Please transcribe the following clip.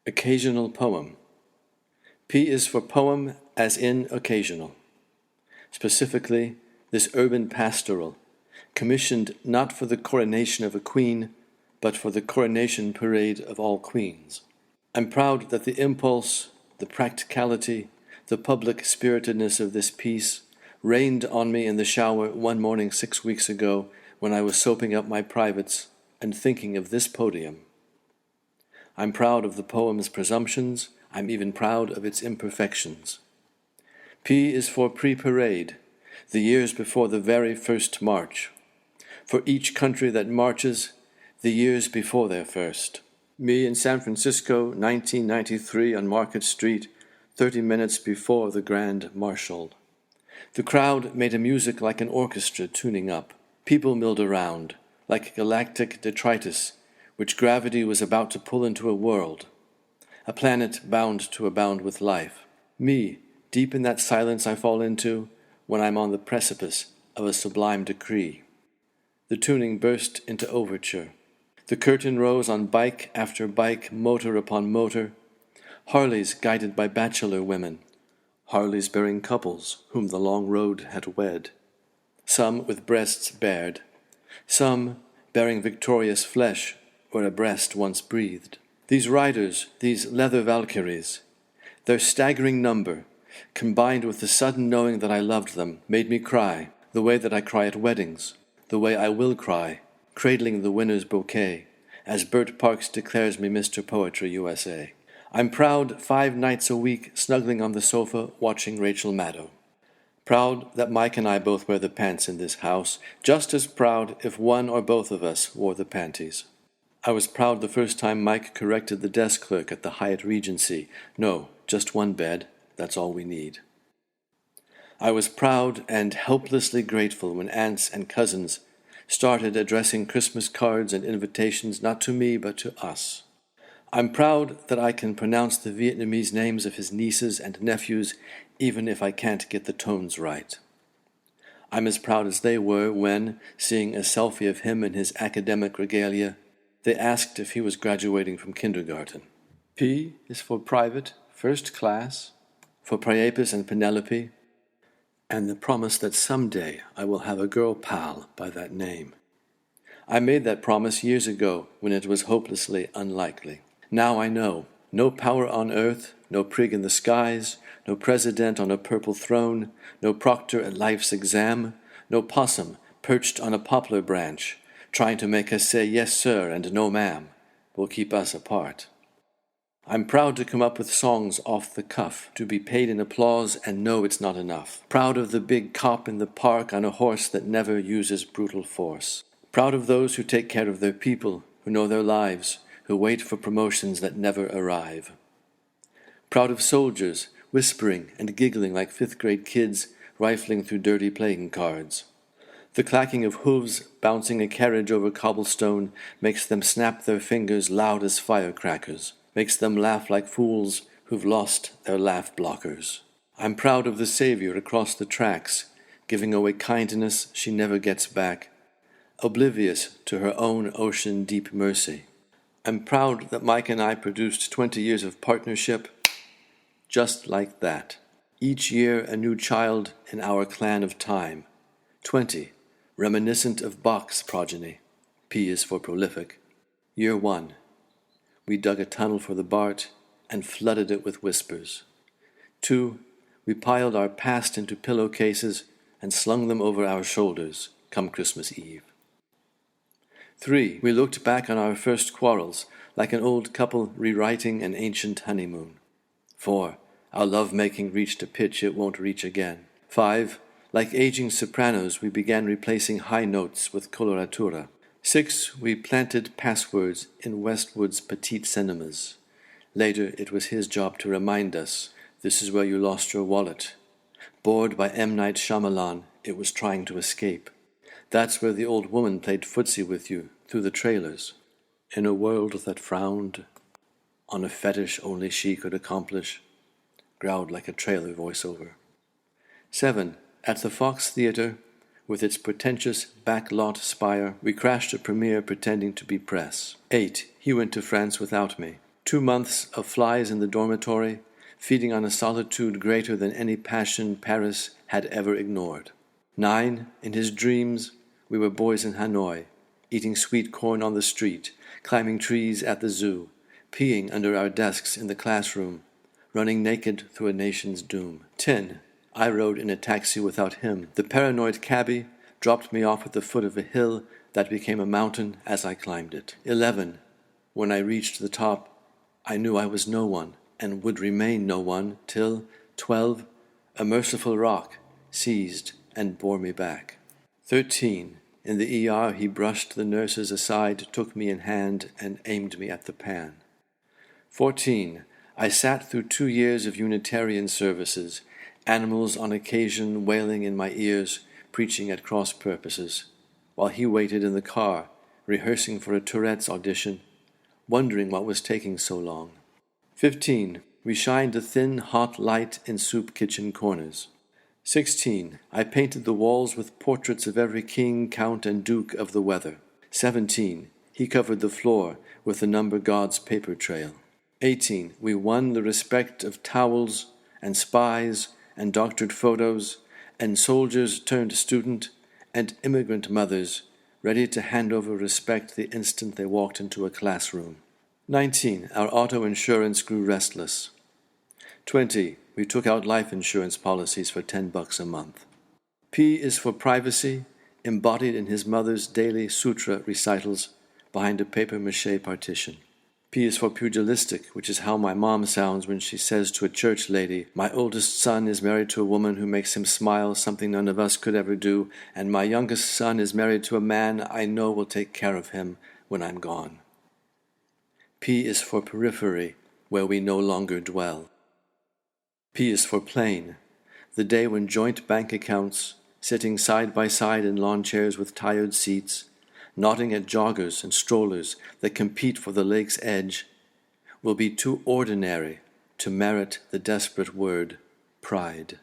Occasional poem. P is for poem as in occasional. Specifically, this urban pastoral, commissioned not for the coronation of a queen, but for the coronation parade of all queens. I'm proud that the impulse, the practicality, the public spiritedness of this piece rained on me in the shower one morning 6 weeks ago when I was soaping up my privates and thinking of this podium. I'm proud of the poem's presumptions. I'm even proud of its imperfections. P is for pre-parade, the years before the very first march. For each country that marches, the years before their first. Me in San Francisco, 1993 on Market Street, 30 minutes before the Grand Marshal. The crowd made a music like an orchestra tuning up. People milled around, like galactic detritus, which gravity was about to pull into a world, a planet bound to abound with life. Me, deep in that silence I fall into when I'm on the precipice of a sublime decree. The tuning burst into overture. The curtain rose on bike after bike, motor upon motor, Harleys guided by bachelor women, Harleys bearing couples whom the long road had wed, some with breasts bared, some bearing victorious flesh where a breast once breathed. These riders, these leather Valkyries, their staggering number, combined with the sudden knowing that I loved them, made me cry, the way that I cry at weddings, the way I will cry, cradling the winner's bouquet, as Bert Parks declares me Mr. Poetry USA. I'm proud 5 nights a week snuggling on the sofa watching Rachel Maddow. Proud that Mike and I both wear the pants in this house, just as proud if one or both of us wore the panties. I was proud the first time Mike corrected the desk clerk at the Hyatt Regency. No, just one bed, that's all we need. I was proud and helplessly grateful when aunts and cousins started addressing Christmas cards and invitations not to me but to us. I'm proud that I can pronounce the Vietnamese names of his nieces and nephews even if I can't get the tones right. I'm as proud as they were when, seeing a selfie of him in his academic regalia, they asked if he was graduating from kindergarten. P is for private, first class, for Priapus and Penelope, and the promise that someday I will have a girl pal by that name. I made that promise years ago when it was hopelessly unlikely. Now I know, no power on earth, no prig in the skies, no president on a purple throne, no proctor at life's exam, no possum perched on a poplar branch, trying to make us say yes sir and no ma'am, will keep us apart. I'm proud to come up with songs off the cuff, to be paid in applause and know it's not enough. Proud of the big cop in the park on a horse that never uses brutal force. Proud of those who take care of their people, who know their lives, who wait for promotions that never arrive. Proud of soldiers, whispering and giggling like 5th grade kids rifling through dirty playing cards. The clacking of hooves bouncing a carriage over cobblestone makes them snap their fingers loud as firecrackers, makes them laugh like fools who've lost their laugh blockers. I'm proud of the Savior across the tracks, giving away kindness she never gets back, oblivious to her own ocean-deep mercy. I'm proud that Mike and I produced 20 years of partnership just like that. Each year a new child in our clan of time. 20, reminiscent of Bach's progeny. P is for prolific. Year 1. We dug a tunnel for the Bart and flooded it with whispers. 2. We piled our past into pillowcases and slung them over our shoulders come Christmas Eve. 3. We looked back on our first quarrels like an old couple rewriting an ancient honeymoon. 4. Our love-making reached a pitch it won't reach again. 5. Like aging sopranos, we began replacing high notes with coloratura. 6. We planted passwords in Westwood's petite cinemas. Later, it was his job to remind us, this is where you lost your wallet. Bored by M. Night Shyamalan, it was trying to escape. That's where the old woman played footsie with you, through the trailers. In a world that frowned on a fetish only she could accomplish, growled like a trailer voiceover. 7. At the Fox Theatre, with its pretentious backlot spire, we crashed a premiere pretending to be press. 8. He went to France without me. 2 months of flies in the dormitory, feeding on a solitude greater than any passion Paris had ever ignored. 9, in his dreams, we were boys in Hanoi, eating sweet corn on the street, climbing trees at the zoo, peeing under our desks in the classroom, running naked through a nation's doom. 10, I rode in a taxi without him. The paranoid cabbie dropped me off at the foot of a hill that became a mountain as I climbed it. 11, when I reached the top, I knew I was no one and would remain no one till 12, a merciful rock seized and bore me back. 13, in the ER he brushed the nurses aside, took me in hand and aimed me at the pan. 14, I sat through 2 years of Unitarian services, animals on occasion wailing in my ears, preaching at cross purposes, while he waited in the car, rehearsing for a Tourette's audition, wondering what was taking so long. 15, we shined a thin, hot light in soup kitchen corners. 16, I painted the walls with portraits of every king, count, and duke of the weather. 17, he covered the floor with the number God's paper trail. 18, we won the respect of towels and spies and doctored photos and soldiers turned student and immigrant mothers ready to hand over respect the instant they walked into a classroom. 19, our auto insurance grew restless. 20, we took out life insurance policies for $10 a month. P is for privacy, embodied in his mother's daily sutra recitals behind a papier-mâché partition. P is for pugilistic, which is how my mom sounds when she says to a church lady, "My oldest son is married to a woman who makes him smile, something none of us could ever do, and my youngest son is married to a man I know will take care of him when I'm gone." P is for periphery, where we no longer dwell. P is for plain, the day when joint bank accounts, sitting side by side in lawn chairs with tired seats, nodding at joggers and strollers that compete for the lake's edge, will be too ordinary to merit the desperate word pride.